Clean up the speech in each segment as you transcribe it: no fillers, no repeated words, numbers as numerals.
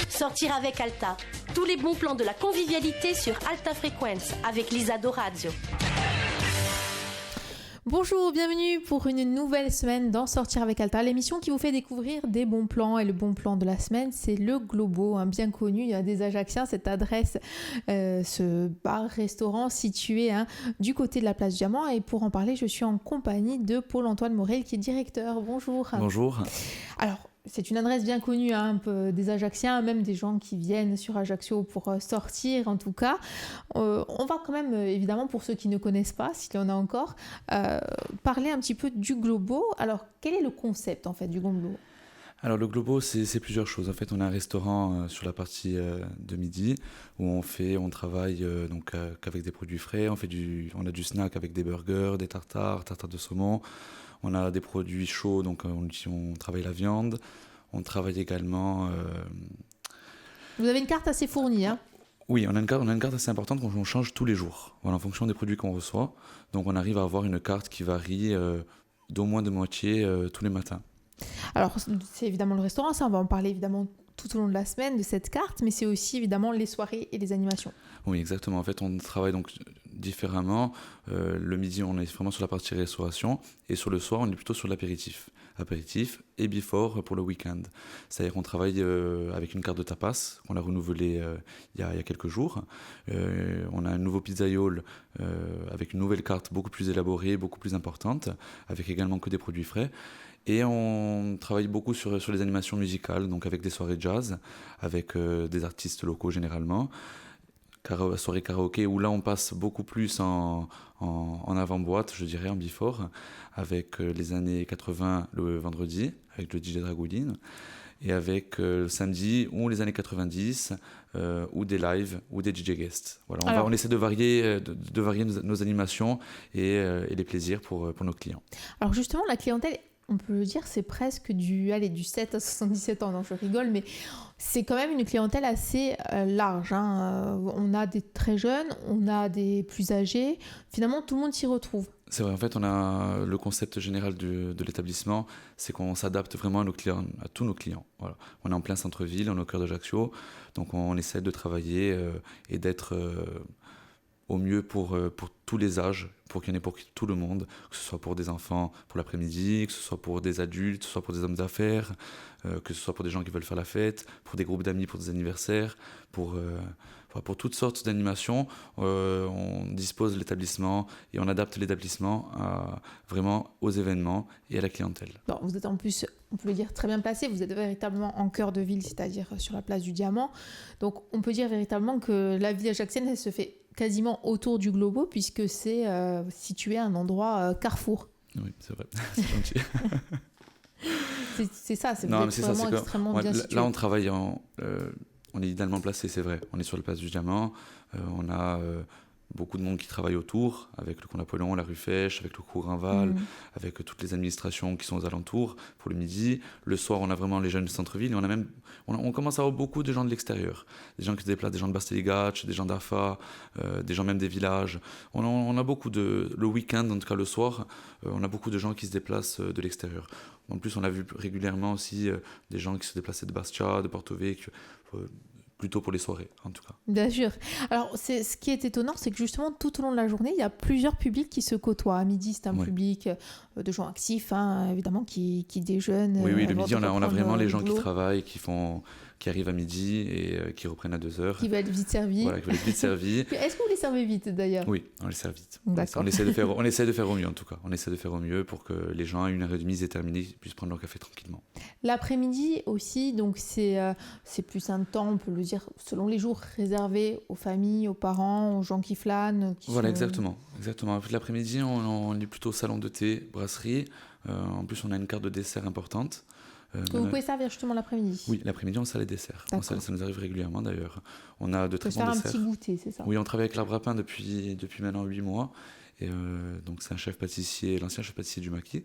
Sortir avec Alta. Tous les bons plans de la convivialité sur Alta Frequenza avec Lisa Dorazio. Bonjour, bienvenue pour une nouvelle semaine dans Sortir avec Alta, l'émission qui vous fait découvrir des bons plans. Et le bon plan de la semaine, c'est le Globo, bien connu. Il y a des Ajacciens, cette adresse, ce bar-restaurant situé du côté de la place Diamant. Et pour en parler, je suis en compagnie de Paul-Antoine Morel, qui est directeur. Bonjour. Bonjour. Alors, c'est une adresse bien connue, un peu des Ajacciens, même des gens qui viennent sur Ajaccio pour sortir en tout cas. On va quand même, évidemment, pour ceux qui ne connaissent pas, s'il y en a encore, parler un petit peu du Globo. Alors, quel est le concept en fait du Globo ? Alors le Globo, c'est plusieurs choses. En fait, on a un restaurant sur la partie de midi où on travaille qu'avec des produits frais. On a du snack avec des burgers, des tartares de saumon. On a des produits chauds, donc on travaille la viande. On travaille également... Vous avez une carte assez fournie, Oui, on a une carte assez importante qu'on change tous les jours, en fonction des produits qu'on reçoit. Donc on arrive à avoir une carte qui varie d'au moins de moitié tous les matins. Alors, c'est évidemment le restaurant, ça, on va en parler évidemment tout au long de la semaine de cette carte, mais c'est aussi évidemment les soirées et les animations. Oui, exactement. En fait, on travaille donc différemment. Le midi, on est vraiment sur la partie restauration, et sur le soir, on est plutôt sur l'apéritif. Apéritif et before pour le week-end. C'est-à-dire qu'on travaille avec une carte de tapas qu'on a renouvelée il y a quelques jours. On a un nouveau pizzaiolo avec une nouvelle carte beaucoup plus élaborée, beaucoup plus importante, avec également que des produits frais. Et on travaille beaucoup sur les animations musicales, donc avec des soirées jazz, avec des artistes locaux généralement. Soirée karaoké, où là on passe beaucoup plus en avant-boîte, je dirais, en before, avec les années 80 le vendredi, avec le DJ Dragoulin, et avec le samedi ou les années 90, ou des lives, ou des DJ guests. Voilà, on essaie de varier nos animations et les plaisirs pour nos clients. Alors justement, la clientèle, on peut le dire, c'est presque du 7 à 77 ans. Non, je rigole, mais c'est quand même une clientèle assez large. On a des très jeunes, on a des plus âgés. Finalement, tout le monde s'y retrouve. C'est vrai, en fait, on a le concept général de l'établissement, c'est qu'on s'adapte vraiment à tous nos clients. Voilà. On est en plein centre-ville, on est au cœur d'Ajaccio, donc on essaie de travailler et d'être au mieux pour tous les âges, pour qu'il y en ait pour tout le monde, que ce soit pour des enfants pour l'après-midi, que ce soit pour des adultes, que ce soit pour des hommes d'affaires, que ce soit pour des gens qui veulent faire la fête, pour des groupes d'amis, pour des anniversaires, pour toutes sortes d'animations. On dispose de l'établissement et on adapte l'établissement vraiment aux événements et à la clientèle. Bon, vous êtes en plus, on peut le dire, très bien placé, vous êtes véritablement en cœur de ville, c'est-à-dire sur la place du Diamant. Donc on peut dire véritablement que la vie ajaccienne, elle se fait quasiment autour du Globo, puisque c'est situé à un endroit carrefour. Oui, c'est vrai, c'est gentil. c'est ça, c'est vraiment extrêmement bien situé. Là, on travaille on est idéalement placé, c'est vrai. On est sur la place du Diamant, on a beaucoup de monde qui travaille autour, avec le Camp Napoléon, la rue Fèche, avec le cours Grandval, avec toutes les administrations qui sont aux alentours pour le midi. Le soir, on a vraiment les jeunes du centre-ville, et on commence à avoir beaucoup de gens de l'extérieur. Des gens qui se déplacent, des gens de Basteligach, des gens d'Afa, des gens même des villages. On a beaucoup le week-end, en tout cas le soir, on a beaucoup de gens qui se déplacent de l'extérieur. En plus, on a vu régulièrement aussi des gens qui se déplaçaient de Bastia, de Porto Vecchio, plutôt pour les soirées, en tout cas. Bien sûr. Alors, ce qui est étonnant, c'est que justement, tout au long de la journée, il y a plusieurs publics qui se côtoient. À midi, c'est un public de gens actifs, évidemment, qui déjeunent. Oui, le midi, on a vraiment les gens qui travaillent, qui arrivent à midi et qui reprennent à 2h. Qui veulent être vite servis. Voilà, qui veulent être vite servis. Est-ce que vous les servez vite, d'ailleurs ? Oui, on les sert vite. D'accord. On essaie de faire au mieux, en tout cas. On essaie de faire au mieux pour que les gens, à 1h30, aient terminé, puissent prendre leur café tranquillement. L'après-midi aussi, donc c'est plus un temps, on peut le dire, selon les jours, réservé aux familles, aux parents, aux gens qui flânent. Exactement. L'après-midi, on est plutôt salon de thé, brasserie. En plus, on a une carte de dessert importante. Que vous pouvez servir justement l'après-midi ? Oui, l'après-midi, on sert les desserts. Ça nous arrive régulièrement d'ailleurs. On a de très bons desserts. On peut faire un petit goûter, c'est ça ? Oui, on travaille avec l'Arbre à Pain depuis maintenant 8 mois. Et donc, c'est un chef pâtissier, l'ancien chef pâtissier du Maquis.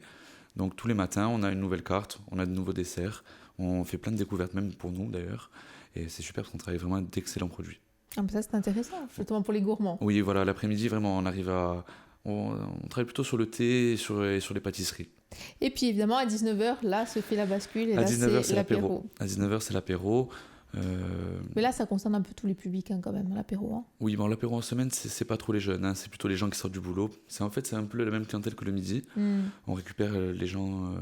Donc, tous les matins, on a une nouvelle carte, on a de nouveaux desserts. On fait plein de découvertes, même pour nous d'ailleurs. Et c'est super parce qu'on travaille vraiment d'excellents produits. Ah, mais ça, c'est intéressant, justement pour les gourmands. Oui, voilà, l'après-midi, vraiment, on arrive à... On travaille plutôt sur le thé et sur les pâtisseries. Et puis évidemment, à 19h, là, se fait la bascule et À là, 19h, c'est l'apéro. À 19h, c'est l'apéro. Mais là, ça concerne un peu tous les publics quand même, l'apéro. Hein. Oui, bon, l'apéro en semaine, c'est pas trop les jeunes, hein, c'est plutôt les gens qui sortent du boulot. C'est un peu la même clientèle que le midi. On récupère les gens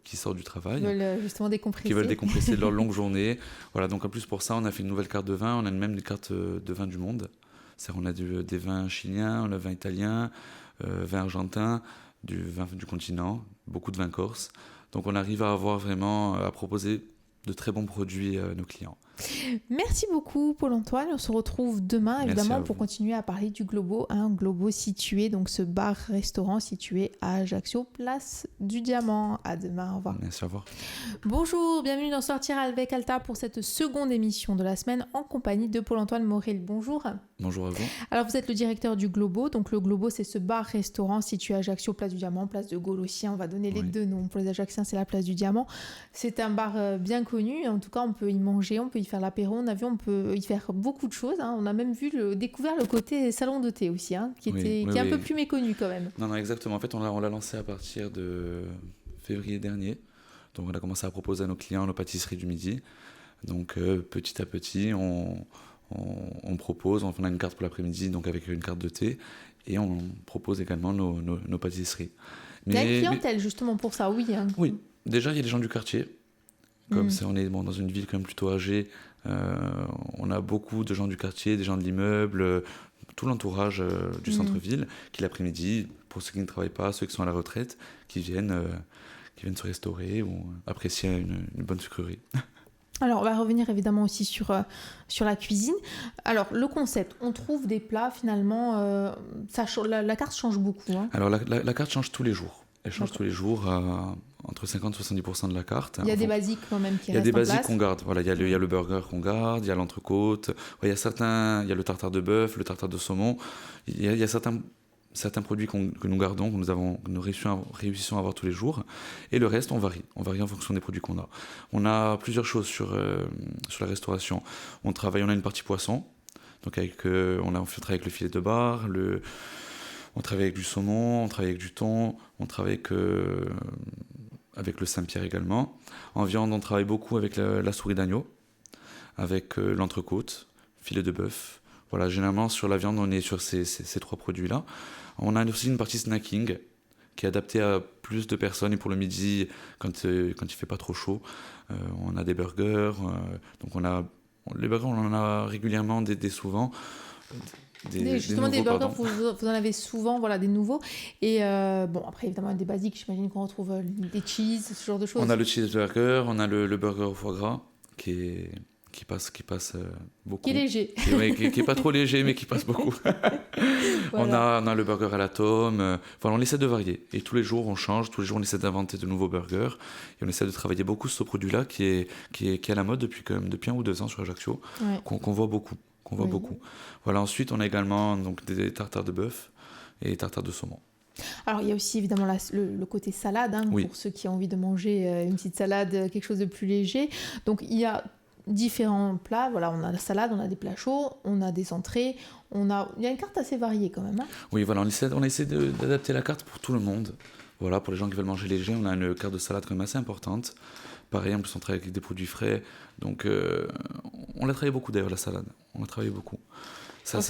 qui sortent du travail. Qui veulent justement décompresser. Qui veulent décompresser de leur longue journée. Voilà, donc en plus pour ça, on a fait une nouvelle carte de vin. On a même des cartes de vin du monde. C'est-à-dire, on a des vins chiliens, on a vin italien, vin argentin, du vin du continent, beaucoup de vins corse. Donc on arrive à avoir vraiment à proposer de très bons produits à nos clients. Merci beaucoup Paul-Antoine, on se retrouve demain évidemment pour continuer à parler du Globo, un Globo situé, donc ce bar-restaurant situé à Ajaccio, place du Diamant. À demain, au revoir. Merci, au revoir. Bonjour, bienvenue dans Sortir avec Alta pour cette seconde émission de la semaine en compagnie de Paul-Antoine Morel. Bonjour. Bonjour à vous. Alors vous êtes le directeur du Globo, donc le Globo c'est ce bar-restaurant situé à Ajaccio, place du Diamant, place de Gaulle aussi, on va donner les deux noms, pour les Ajacciens c'est la place du Diamant. C'est un bar bien connu, en tout cas on peut y manger, on peut y faire l'apéro, on peut y faire beaucoup de choses, hein. On a même découvert le côté salon de thé aussi, hein, qui est un peu plus méconnu quand même. Non, exactement, en fait on l'a lancé à partir de février dernier, donc on a commencé à proposer à nos clients nos pâtisseries du midi, donc petit à petit on propose, on a une carte pour l'après-midi, donc avec une carte de thé, et on propose également nos pâtisseries. Il y a une clientèle justement pour ça, oui. Hein. Oui, déjà il y a des gens du quartier, comme on est dans une ville quand même plutôt âgée, on a beaucoup de gens du quartier, des gens de l'immeuble, tout l'entourage du centre-ville, qui l'après-midi, pour ceux qui ne travaillent pas, ceux qui sont à la retraite, qui viennent se restaurer ou apprécier une bonne sucrerie. Alors, on va revenir évidemment aussi sur la cuisine. Alors, le concept, on trouve des plats finalement, la carte change beaucoup. Hein. Alors, la carte change tous les jours. Elle change tous les jours entre 50 et 70% de la carte. Il y a des basiques quand même qui restent en place. Il y a des basiques qu'on garde. Voilà, il y a le burger qu'on garde, il y a l'entrecôte, il y a le tartare de bœuf, le tartare de saumon. Il y a certains produits que nous gardons, que nous réussissons à avoir tous les jours. Et le reste, on varie. On varie en fonction des produits qu'on a. On a plusieurs choses sur la restauration. On a une partie poisson. Donc on travaille avec le filet de bar, on travaille avec du saumon, on travaille avec du thon, on travaille avec le Saint-Pierre également. En viande, on travaille beaucoup avec la souris d'agneau, avec l'entrecôte, filet de bœuf. Voilà, généralement, sur la viande, on est sur ces trois produits-là. On a aussi une partie snacking qui est adaptée à plus de personnes. Et pour le midi, quand il ne fait pas trop chaud, on a des burgers. Les burgers, on en a régulièrement, souvent. Justement, des burgers, vous en avez souvent, voilà, des nouveaux. Et après, évidemment, des basiques, j'imagine qu'on retrouve des cheese, ce genre de choses. On a le cheeseburger, on a le burger au foie gras, qui passe beaucoup. Qui est léger. Qui est pas trop léger, mais qui passe beaucoup. Voilà. On a le burger à la tome. Voilà, on essaie de varier. Et tous les jours, on change. Tous les jours, on essaie d'inventer de nouveaux burgers. Et on essaie de travailler beaucoup sur ce produit-là, qui est à la mode depuis 1 ou 2 ans sur Ajaccio, qu'on voit beaucoup. Beaucoup. Voilà, ensuite, on a également donc, des tartares de bœuf et des tartares de saumon. Alors, il y a aussi évidemment le côté salade, hein, pour ceux qui ont envie de manger une petite salade, quelque chose de plus léger. Donc, il y a différents plats. Voilà, on a la salade, on a des plats chauds, on a des entrées. Il y a une carte assez variée quand même. Hein. Oui, voilà, on essaie d'adapter la carte pour tout le monde. Voilà, pour les gens qui veulent manger léger, on a une carte de salade quand même assez importante. Pareil, en plus, on travaille avec des produits frais. Donc, on l'a travaillé beaucoup d'ailleurs, la salade. On l'a travaillé beaucoup. On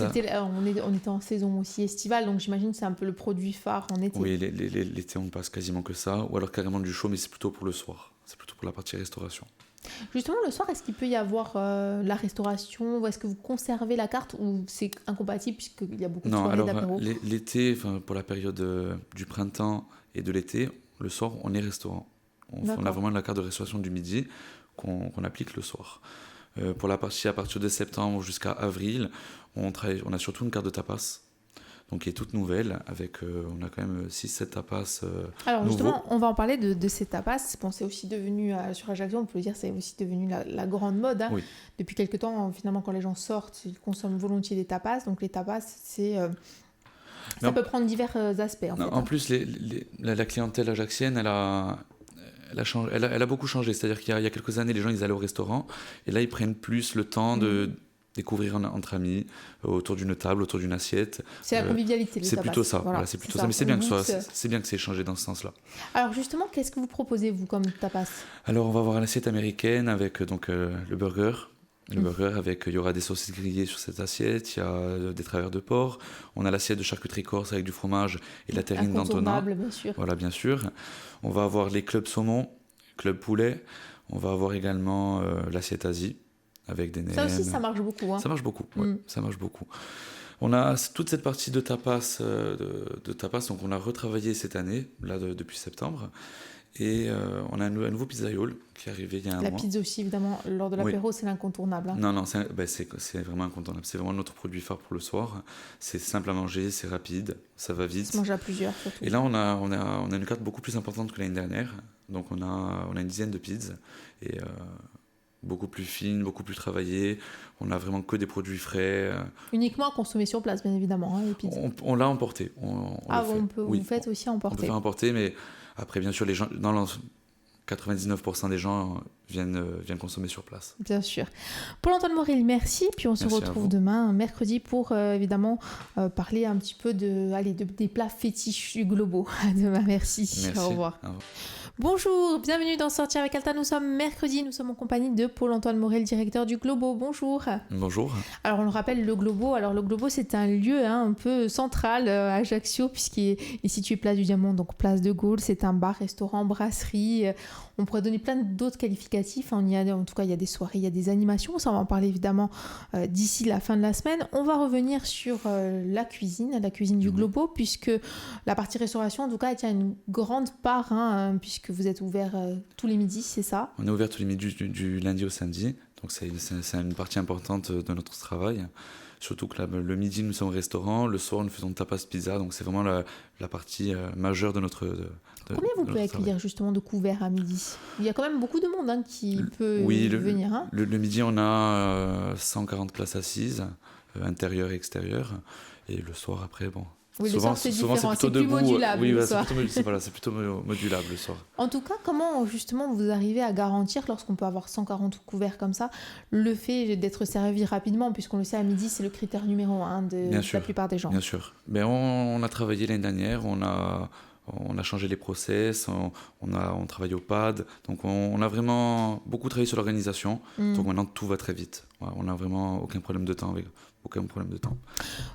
était en saison aussi estivale, donc j'imagine que c'est un peu le produit phare en été. Oui, l'été, on ne passe quasiment que ça. Ou alors carrément du chaud, mais c'est plutôt pour le soir. C'est plutôt pour la partie restauration. Justement, le soir, est-ce qu'il peut y avoir la restauration, ou est-ce que vous conservez la carte, ou c'est incompatible puisqu'il y a beaucoup de soirées d'apéro? L'été, pour la période du printemps et de l'été, le soir, on est restaurant. On a vraiment la carte de restauration du midi qu'on applique le soir. Pour la partie à partir de septembre jusqu'à avril, on a surtout une carte de tapas, donc qui est toute nouvelle, on a quand même 6-7 tapas Alors nouveaux. justement, on va en parler de ces tapas. Bon, c'est aussi devenu, sur Ajaccio, on peut le dire, c'est aussi devenu la grande mode. Hein. Oui. Depuis quelques temps, finalement, quand les gens sortent, ils consomment volontiers des tapas. Donc les tapas, ça peut prendre divers aspects. En plus, la clientèle ajaxienne, elle a beaucoup changé. C'est-à-dire qu'il y a quelques années, les gens ils allaient au restaurant et là ils prennent plus le temps de découvrir entre amis, autour d'une table, autour d'une assiette. C'est la convivialité, c'est tapas. plutôt ça. Voilà, c'est plutôt ça. Mais c'est bien, que c'est échangé dans ce sens-là. Alors justement, qu'est-ce que vous proposez, vous, comme tapas? Alors, on va avoir l'assiette américaine avec donc, le burger. Le burger, il y aura des saucisses grillées sur cette assiette, il y a des travers de porc, on a l'assiette de charcuterie corse avec du fromage et de la terrine d'Antona. Bien sûr. Voilà, bien sûr. On va avoir les clubs saumon, club poulet. On va avoir également l'assiette Asie avec des nems. Ça aussi, ça marche beaucoup. Ça marche beaucoup, ça marche beaucoup. On a toute cette partie de tapas, donc on a retravaillé cette année, là depuis septembre. Et on a un nouveau pizzaiolo qui est arrivé il y a un mois. La pizza aussi, évidemment, lors de l'apéro, c'est l'incontournable. Non, c'est vraiment incontournable. C'est vraiment notre produit phare pour le soir. C'est simple à manger, c'est rapide, ça va vite. Ça se mange à plusieurs, surtout. Et là, on a une carte beaucoup plus importante que l'année dernière. Donc on a une dizaine de pizzas. Et beaucoup plus fines, beaucoup plus travaillées. On a vraiment que des produits frais. Uniquement à consommer sur place, bien évidemment, les pizzas. On l'a emporté. Vous faites aussi emporter. On peut faire emporter, mais après, bien sûr, les gens, 99% des gens viennent consommer sur place. Bien sûr. Paul-Antoine Morel, merci. Puis on se retrouve demain, mercredi, pour évidemment parler un petit peu des plats fétiches du Globo. À demain, merci. Au revoir. Bonjour, bienvenue dans Sortir avec Alta. Nous sommes mercredi, nous sommes en compagnie de Paul-Antoine Morel, directeur du Globo. Bonjour. Bonjour. Alors on le rappelle, le Globo, c'est un lieu un peu central à Ajaccio, puisqu'il est situé place du Diamant, donc place de Gaulle. C'est un bar, restaurant, brasserie. On pourrait donner plein d'autres qualificatifs. En tout cas, il y a des soirées, il y a des animations. Ça, on va en parler évidemment d'ici la fin de la semaine. On va revenir sur la cuisine du Globo, puisque la partie restauration, en tout cas, tient une grande part, puisque vous êtes ouvert tous les midis, c'est ça? On est ouvert tous les midis du lundi au samedi. Donc c'est une partie importante de notre travail. Surtout que le midi, nous sommes au restaurant. Le soir, nous faisons tapas pizza. Donc c'est vraiment la partie majeure de notre Combien vous pouvez accueillir justement de couverts à midi? Il y a quand même beaucoup de monde qui peut venir. Le midi, on a 140 places assises, intérieures et extérieures. Et le soir, après, bon... Oui, souvent, c'est différent, c'est plus modulable le soir. C'est plutôt modulable le soir. En tout cas, comment justement vous arrivez à garantir, lorsqu'on peut avoir 140 couverts comme ça, le fait d'être servi rapidement, puisqu'on le sait, à midi, c'est le critère numéro 1 de la plupart des gens. Bien sûr. Mais on a travaillé l'année dernière, on a changé les process, on travaille au pad, donc on a vraiment beaucoup travaillé sur l'organisation, donc maintenant tout va très vite. On n'a vraiment aucun problème de temps.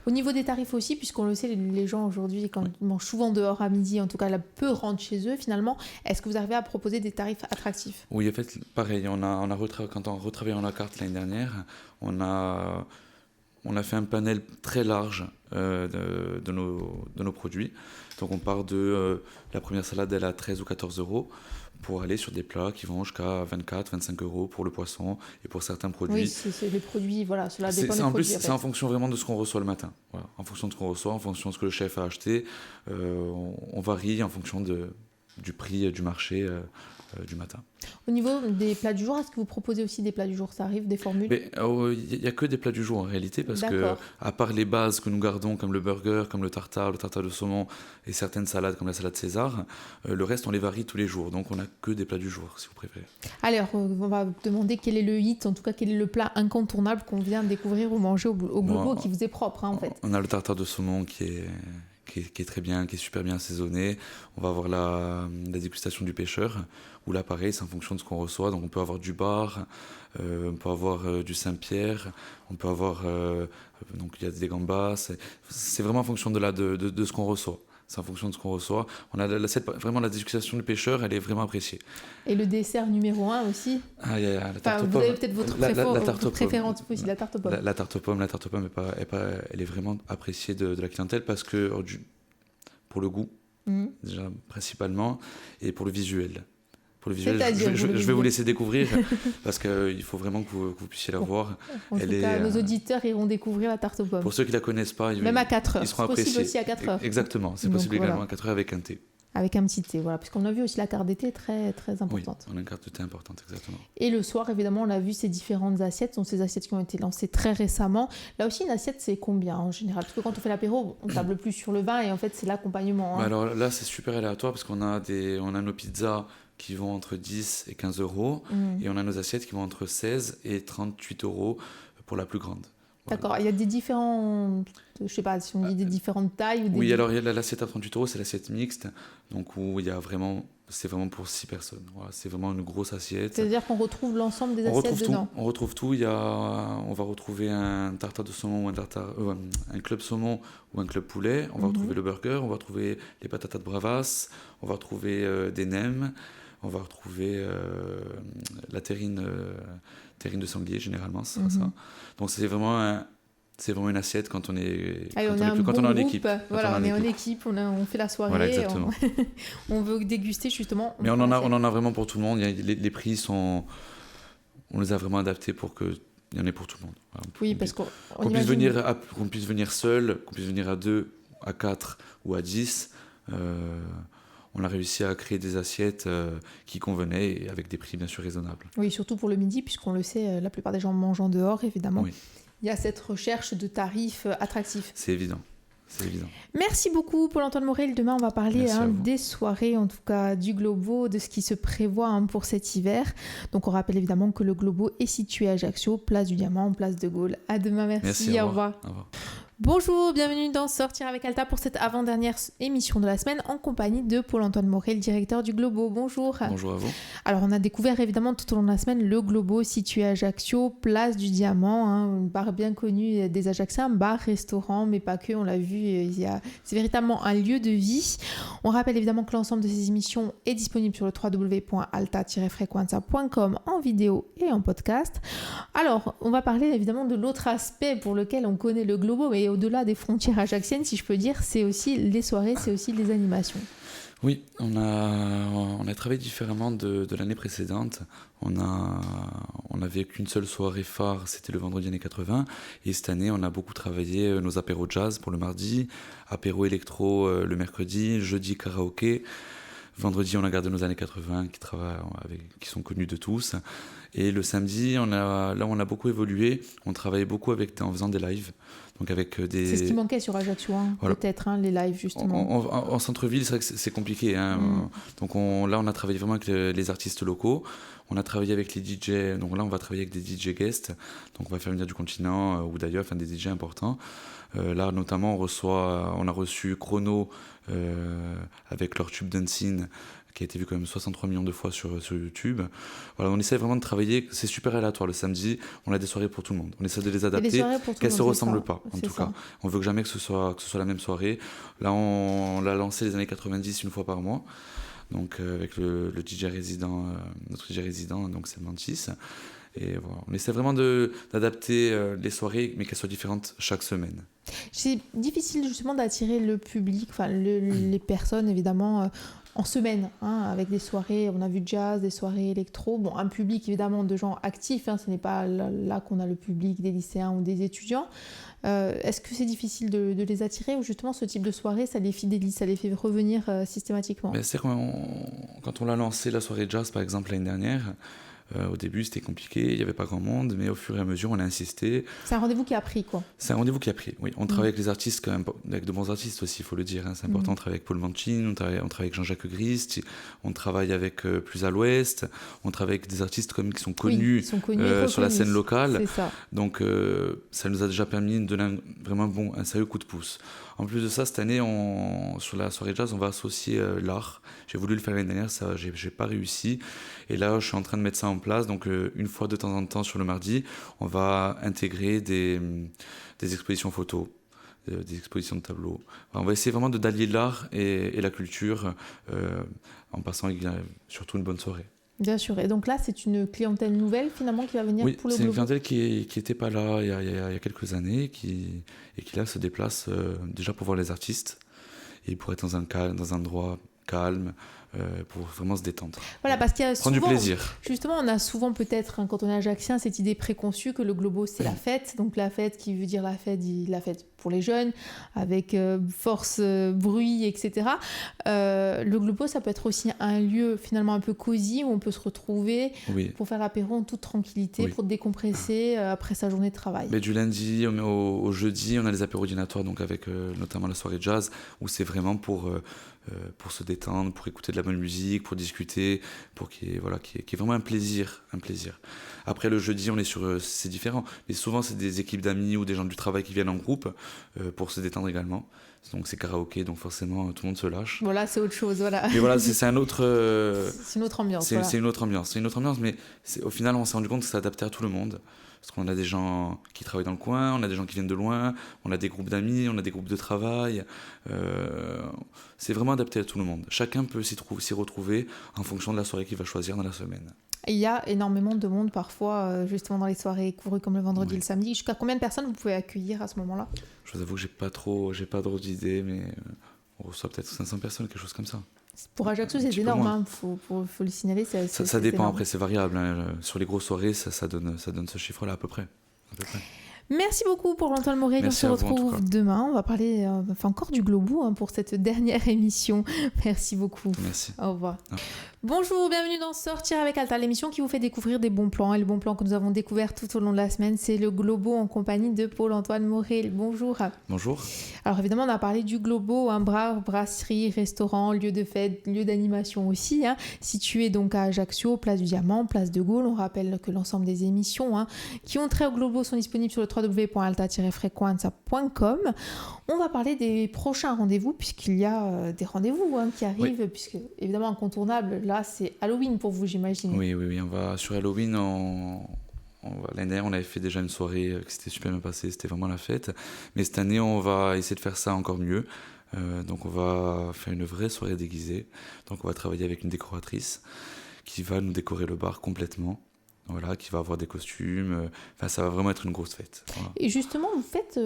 Au niveau des tarifs aussi, puisqu'on le sait, les gens aujourd'hui, quand ils mangent souvent dehors à midi, en tout cas, peu rentrent chez eux finalement. Est-ce que vous arrivez à proposer des tarifs attractifs? Oui, en fait, pareil, quand on retravaillé la carte l'année dernière, on a fait un panel très large de nos produits. Donc on part de la première salade, elle est à 13 ou 14 euros, pour aller sur des plats qui vont jusqu'à 24, 25 euros pour le poisson et pour certains produits. Oui, c'est les produits, voilà, cela dépend des produits. C'est en fonction vraiment de ce qu'on reçoit le matin. Voilà. En fonction de ce qu'on reçoit, en fonction de ce que le chef a acheté, on varie en fonction du prix du marché du matin. Au niveau des plats du jour, est-ce que vous proposez aussi des plats du jour? Ça arrive, des formules? Il n'y a que des plats du jour en réalité, parce que à part les bases que nous gardons, comme le burger, comme le tartare de saumon et certaines salades comme la salade César, le reste on les varie tous les jours, donc on n'a que des plats du jour si vous préférez. Alors on va demander quel est le hit, en tout cas quel est le plat incontournable qu'on vient de découvrir ou manger au Globo, qui vous est propre en fait. On a le tartare de saumon qui est très bien, qui est super bien assaisonné. On va avoir la dégustation du pêcheur, où là pareil, c'est en fonction de ce qu'on reçoit. Donc on peut avoir du bar, on peut avoir du Saint-Pierre, on peut avoir donc il y a des gambas. C'est vraiment en fonction de ce qu'on reçoit. C'est en fonction de ce qu'on reçoit. On a vraiment la dégustation du pêcheur, elle est vraiment appréciée. Et le dessert numéro 1 aussi. La tarte aux pommes. Vous avez peut-être votre préférence aussi, la tarte aux pommes. La tarte aux pommes, elle est vraiment appréciée de la clientèle parce que pour le goût, déjà principalement, et pour le visuel. Pour le visuel, je vais vous laisser découvrir parce qu'il faut vraiment que vous puissiez la voir. En tout cas, nos auditeurs iront découvrir la tarte aux pommes. Pour ceux qui ne la connaissent pas, même à 4 heures. Ils seront appréciés. C'est possible aussi à 4 heures. Exactement, c'est possible également à 4 heures avec un thé. Avec un petit thé, voilà, parce qu'on a vu aussi la carte d'été très, très importante. Oui, on a une carte d'été importante, exactement. Et le soir, évidemment, on a vu ces différentes assiettes, ces assiettes qui ont été lancées très récemment. Là aussi, une assiette, c'est combien en général? Parce que quand on fait l'apéro, on table plus sur le vin et en fait, c'est l'accompagnement. Alors là, c'est super aléatoire parce qu'on a nos pizzas qui vont entre 10 et 15 euros et on a nos assiettes qui vont entre 16 et 38 euros pour la plus grande. Voilà. D'accord, il y a des différents, je sais pas si on dit des différentes tailles ou des... Oui, alors il y a l'assiette à 38 €, c'est l'assiette mixte, donc où il y a c'est vraiment pour 6 personnes. Voilà, c'est vraiment une grosse assiette. C'est-à-dire qu'on retrouve l'ensemble des assiettes dedans. On retrouve tout. On va retrouver un tartare de saumon, un club saumon ou un club poulet. On va retrouver le burger, on va retrouver les patatas de bravas, on va retrouver des nems, on va retrouver la terrine de sanglier généralement, ça. Donc c'est vraiment une assiette quand on est en équipe. Voilà, on est en équipe, on fait la soirée, voilà, exactement. on veut déguster justement. Mais on en a vraiment pour tout le monde. Les prix on les a vraiment adaptés pour qu'il y en ait pour tout le monde. Voilà, oui, parce qu'on puisse venir seul, qu'on puisse venir à 2, à 4 ou à 10. On a réussi à créer des assiettes qui convenaient et avec des prix bien sûr raisonnables. Oui, surtout pour le midi, puisqu'on le sait, la plupart des gens mangent en dehors, évidemment. Oui. Il y a cette recherche de tarifs attractifs. C'est évident. Merci beaucoup Paul-Antoine Morel. Demain, on va parler des soirées, en tout cas du Globo, de ce qui se prévoit pour cet hiver. Donc, on rappelle évidemment que le Globo est situé à Ajaccio, place du Diamant, place de Gaulle. À demain, merci au revoir. Au revoir. Bonjour, bienvenue dans Sortir avec Alta pour cette avant-dernière émission de la semaine en compagnie de Paul-Antoine Morel, directeur du Globo. Bonjour. Bonjour à vous. Alors, on a découvert évidemment tout au long de la semaine le Globo situé à Ajaccio, place du Diamant, une bar bien connue des Ajacciens, bar, restaurant, mais pas que, on l'a vu, c'est véritablement un lieu de vie. On rappelle évidemment que l'ensemble de ces émissions est disponible sur le www.alta-frequenza.com en vidéo et en podcast. Alors, on va parler évidemment de l'autre aspect pour lequel on connaît le Globo, mais au-delà des frontières ajacciennes, si je peux dire, c'est aussi les soirées, c'est aussi les animations. Oui, on a travaillé différemment de l'année précédente. On n'avait qu'une seule soirée phare, c'était le vendredi années 80. Et cette année, on a beaucoup travaillé nos apéros jazz pour le mardi, apéros électro le mercredi, jeudi karaoké. Vendredi, on a gardé nos années 80 qui sont connus de tous. Et le samedi, on a beaucoup évolué. On travaillait beaucoup en faisant des lives. Donc avec c'est ce qui manquait sur Ajaccio, voilà. Peut-être, les lives justement. En centre-ville, c'est vrai que c'est compliqué. Donc on a travaillé vraiment avec les artistes locaux. On a travaillé avec les DJ. Donc là, on va travailler avec des DJ guests. Donc on va faire venir du continent ou d'ailleurs, des DJ importants. Là, notamment, on a reçu Chrono avec leur tube Dancing, qui a été vu quand même 63 millions de fois sur YouTube. Voilà, on essaie vraiment de travailler, c'est super aléatoire le samedi, on a des soirées pour tout le monde. On essaie de les adapter, qu'elles ne se ressemblent pas, en tout cas. On veut jamais que ce soit la même soirée. Là, on l'a lancé les années 90 une fois par mois, donc avec le DJ résident, notre DJ résident, donc c'est Mantis. Et voilà, on essaie vraiment d'adapter les soirées, mais qu'elles soient différentes chaque semaine. C'est difficile justement d'attirer le public, les personnes évidemment, en semaine, avec des soirées, on a vu jazz, des soirées électro, bon, un public évidemment de gens actifs, ce n'est pas là qu'on a le public des lycéens ou des étudiants. Est-ce que c'est difficile de les attirer ou justement ce type de soirée, ça les fidélise, ça les fait revenir systématiquement? C'est quand on l'a lancé la soirée jazz par exemple l'année dernière, au début c'était compliqué, il n'y avait pas grand monde, mais au fur et à mesure on a insisté. C'est un rendez-vous qui a pris quoi. C'est un rendez-vous qui a pris, oui. On travaille avec les artistes quand même, avec de bons artistes aussi, il faut le dire. C'est important, on travaille avec Paul Manchin, on travaille avec Jean-Jacques Grist, on travaille avec Plus à l'Ouest, on travaille avec des artistes comme qui sont connus, sur la scène locale. C'est ça. Donc ça nous a déjà permis de donner vraiment un sérieux coup de pouce. En plus de ça, cette année, sur la soirée jazz, on va associer l'art. J'ai voulu le faire l'année dernière, ça, j'ai pas réussi. Et là, je suis en train de mettre ça en place. Donc, une fois de temps en temps, sur le mardi, on va intégrer des expositions photos, des expositions de tableaux. Enfin, on va essayer vraiment d'allier l'art et la culture en passant surtout une bonne soirée. Bien sûr. Et donc là, c'est une clientèle nouvelle finalement qui va venir pour le Globo. Oui, c'est une clientèle qui n'était pas là il y a quelques années et qui là se déplace déjà pour voir les artistes et pour être dans un endroit calme, pour vraiment se détendre. Voilà, parce qu'il y a prendre souvent, du plaisir. Justement, on a souvent peut-être, quand on est ajaccien, cette idée préconçue que le Globo, c'est la fête. Donc la fête qui veut dire la fête pour les jeunes, avec force, bruit, etc. Le Globo, ça peut être aussi un lieu finalement un peu cosy où on peut se retrouver pour faire l'apéro en toute tranquillité, pour décompresser après sa journée de travail. Mais du lundi au jeudi, on a les apéros dînatoires, donc avec notamment la soirée jazz, où c'est vraiment pour se détendre, pour écouter de la bonne musique, pour discuter, pour qu'il y ait vraiment un plaisir. Après le jeudi, c'est différent, mais souvent c'est des équipes d'amis ou des gens du travail qui viennent en groupe pour se détendre également. Donc c'est karaoké, donc forcément tout le monde se lâche. Voilà, c'est autre chose, voilà. Mais voilà, c'est un autre. C'est une autre ambiance. C'est une autre ambiance, mais au final on s'est rendu compte que c'est adapté à tout le monde. Parce qu'on a des gens qui travaillent dans le coin, on a des gens qui viennent de loin, on a des groupes d'amis, on a des groupes de travail. C'est vraiment adapté à tout le monde. Chacun peut s'y retrouver en fonction de la soirée qu'il va choisir dans la semaine. Il y a énormément de monde parfois, justement dans les soirées courues comme le vendredi et le samedi. Jusqu'à combien de personnes vous pouvez accueillir à ce moment-là ? Je vous avoue que j'ai pas trop d'idées, mais on reçoit peut-être 500 personnes, quelque chose comme ça. Pour Ajaccio, c'est énorme, faut le signaler. Ça dépend, énorme. Après c'est variable. Sur les grosses soirées, ça donne ce chiffre-là à peu près. Merci beaucoup pour Antoine Morel. On se retrouve demain. On va parler encore du Globo pour cette dernière émission. Merci beaucoup. Merci. Au revoir. Bonjour, bienvenue dans Sortir avec Alta, l'émission qui vous fait découvrir des bons plans. Et le bon plan que nous avons découvert tout au long de la semaine, c'est le Globo en compagnie de Paul-Antoine Morel. Bonjour. Bonjour. Alors évidemment, on a parlé du Globo, un bar, brasserie, restaurant, lieu de fête, lieu d'animation aussi, situé donc à Ajaccio, place du Diamant, place de Gaulle. On rappelle que l'ensemble des émissions qui ont trait au Globo sont disponibles sur le www.alta-frequenza.com. On va parler des prochains rendez-vous, puisqu'il y a des rendez-vous qui arrivent, puisque évidemment incontournable, là c'est Halloween pour vous, j'imagine. Oui, on va sur Halloween, l'année dernière on avait fait déjà une soirée qui s'était super bien passée, c'était vraiment la fête, mais cette année on va essayer de faire ça encore mieux. Donc on va faire une vraie soirée déguisée, donc on va travailler avec une décoratrice qui va nous décorer le bar complètement. Voilà, qui va avoir des costumes, ça va vraiment être une grosse fête. Voilà. Et justement, vous faites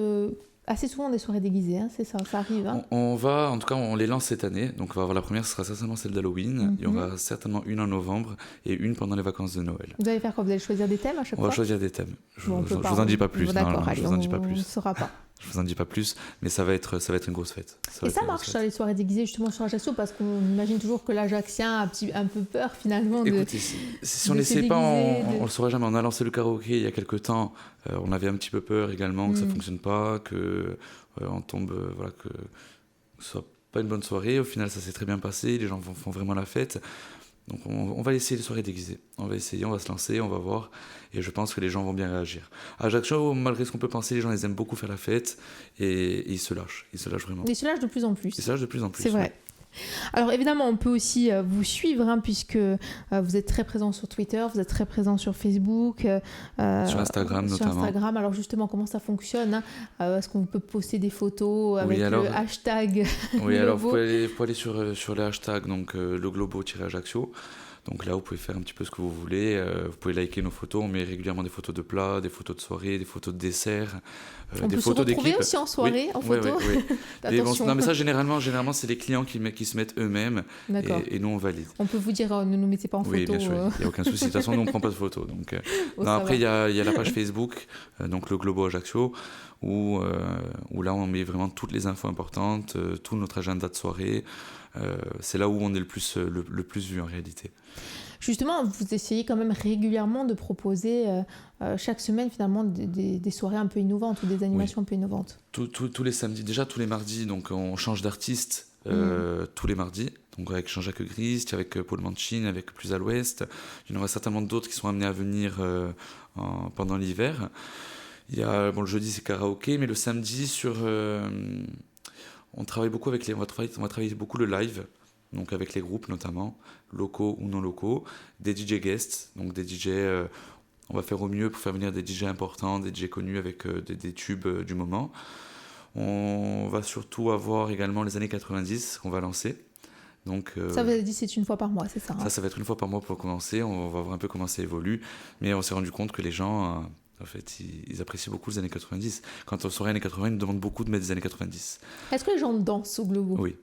assez souvent des soirées déguisées, c'est ça arrive. On les lance cette année, donc on va avoir la première, ce sera certainement celle d'Halloween, il y aura certainement une en novembre et une pendant les vacances de Noël. Vous allez faire quoi ? Vous allez choisir des thèmes à chaque fois ? On va choisir des thèmes, je vous en dis pas plus. D'accord, allez, on ne saura pas. Je vous en dis pas plus, mais ça va être une grosse fête. Et ça marche, les soirées déguisées justement sur Ajaccio, parce qu'on imagine toujours que l'Ajaccien a un peu peur finalement. Écoutez, si on n'essaie pas, on le saura jamais. On a lancé le karaoké il y a quelques temps, on avait un petit peu peur également que ça fonctionne pas, que on tombe, que ce soit pas une bonne soirée. Au final, ça s'est très bien passé, les gens font vraiment la fête. Donc on va essayer les soirées déguisées. On va essayer, on va se lancer, on va voir. Et je pense que les gens vont bien réagir. À Ajaccio, malgré ce qu'on peut penser, les gens ils aiment beaucoup faire la fête et ils se lâchent. Ils se lâchent vraiment. Ils se lâchent de plus en plus. C'est vrai. Alors évidemment, on peut aussi vous suivre puisque vous êtes très présent sur Twitter, vous êtes très présent sur Facebook, sur Instagram notamment. Alors justement, comment ça fonctionne Est-ce qu'on peut poster des photos avec le hashtag Oui, alors vous pouvez aller sur le hashtag, donc le Globo-Ajaccio. Donc là, vous pouvez faire un petit peu ce que vous voulez. Vous pouvez liker nos photos. On met régulièrement des photos de plats, des photos de soirée, des photos de dessert, des photos d'équipe. On peut se retrouver aussi en soirée, en photo. Oui. Non, mais ça, généralement, c'est les clients qui se mettent eux-mêmes et nous, on valide. On peut vous dire, ne nous mettez pas en photo. Oui, bien sûr, il n'y a aucun souci. De toute façon, nous, on ne prend pas de photos. Donc, après, il y a la page Facebook, donc le Globo Ajaccio, où là, on met vraiment toutes les infos importantes, tout notre agenda de soirée. C'est là où on est le plus vu en réalité. Justement, vous essayez quand même régulièrement de proposer chaque semaine finalement des soirées un peu innovantes ou des animations un peu innovantes. Tous les samedis, déjà tous les mardis, donc on change d'artiste tous les mardis. Donc avec Jean-Jacques Grist, avec Paul Manchin, avec Plus à l'Ouest. Il y en aura certainement d'autres qui sont amenés à venir pendant l'hiver. Il y a, le jeudi c'est karaoké, mais le samedi on travaille beaucoup on va travailler beaucoup le live, donc avec les groupes notamment, locaux ou non locaux, des DJ guests, donc des DJ, on va faire au mieux pour faire venir des DJ importants, des DJ connus avec des tubes du moment. On va surtout avoir également les années 90 qu'on va lancer. Donc, ça vous avez dit c'est une fois par mois, c'est ça Ça va être une fois par mois pour commencer, on va voir un peu comment ça évolue, mais on s'est rendu compte que les gens En fait, ils apprécient beaucoup les années 90. Quand on soirée années 80, ils nous demandent beaucoup de mettre des années 90. Est-ce que les gens dansent au Globo? Oui,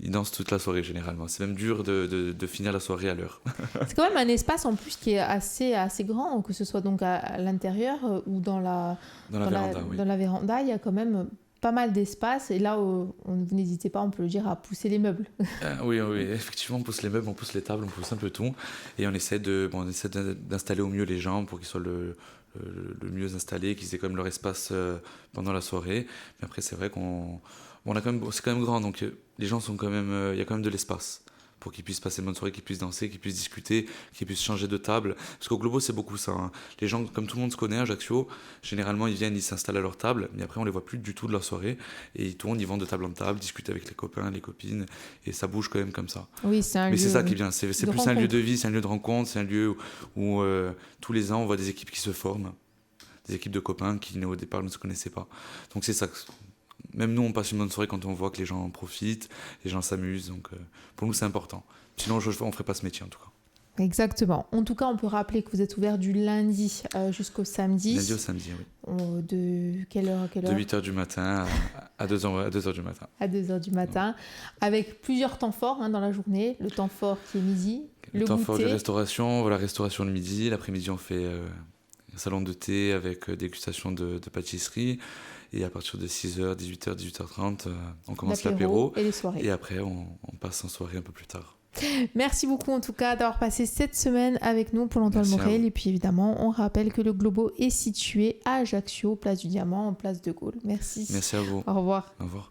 ils dansent toute la soirée généralement. C'est même dur de finir la soirée à l'heure. C'est quand même un espace en plus qui est assez grand, que ce soit donc à l'intérieur ou dans la véranda, oui. Dans la véranda, il y a quand même pas mal d'espace. Et là, vous n'hésitez pas, on peut le dire, à pousser les meubles. Oui, effectivement, on pousse les meubles, on pousse les tables, on pousse un peu tout. Et on essaie d'installer au mieux les gens pour qu'ils soient le mieux installés, qu'ils aient quand même leur espace pendant la soirée. Mais après, c'est vrai c'est quand même grand, donc les gens sont quand même, il y a quand même de l'espace pour qu'ils puissent passer une bonne soirée, qu'ils puissent danser, qu'ils puissent discuter, qu'ils puissent changer de table. Parce qu'au Globo, c'est beaucoup ça. Hein. Les gens, comme tout le monde se connaît à Ajaccio, généralement, ils viennent, ils s'installent à leur table, mais après, on les voit plus du tout de leur soirée. Et ils tournent, ils vont de table en table, discutent avec les copains, les copines, et ça bouge quand même comme ça. Oui, c'est un lieu. Mais c'est ça qui est bien. C'est plus rencontre. Un lieu de vie, c'est un lieu de rencontre, c'est un lieu où tous les ans, on voit des équipes qui se forment, des équipes de copains qui, au départ, ne se connaissaient pas. Donc c'est ça. Même nous, on passe une bonne soirée quand on voit que les gens en profitent, les gens s'amusent. Donc pour nous, c'est important. Sinon, on ne ferait pas ce métier, en tout cas. Exactement. En tout cas, on peut rappeler que vous êtes ouvert du lundi jusqu'au samedi. Lundi au samedi, oui. De quelle heure à quelle heure? De 8h du matin à 2h du matin. À 2h du matin, avec plusieurs temps forts dans la journée. Le temps fort qui est midi, le temps goûter. fort de restauration, restauration le midi. L'après-midi, on fait un salon de thé avec dégustation de pâtisserie. Et à partir de 6h, 18h, 18h30, on commence l'apéro. Et les soirées. Et après, on passe en soirée un peu plus tard. Merci beaucoup en tout cas d'avoir passé cette semaine avec nous pour l'Antoine Morel. Et puis évidemment, on rappelle que le Globo est situé à Ajaccio, place du Diamant, en place de Gaulle. Merci. Merci à vous. Au revoir. Au revoir.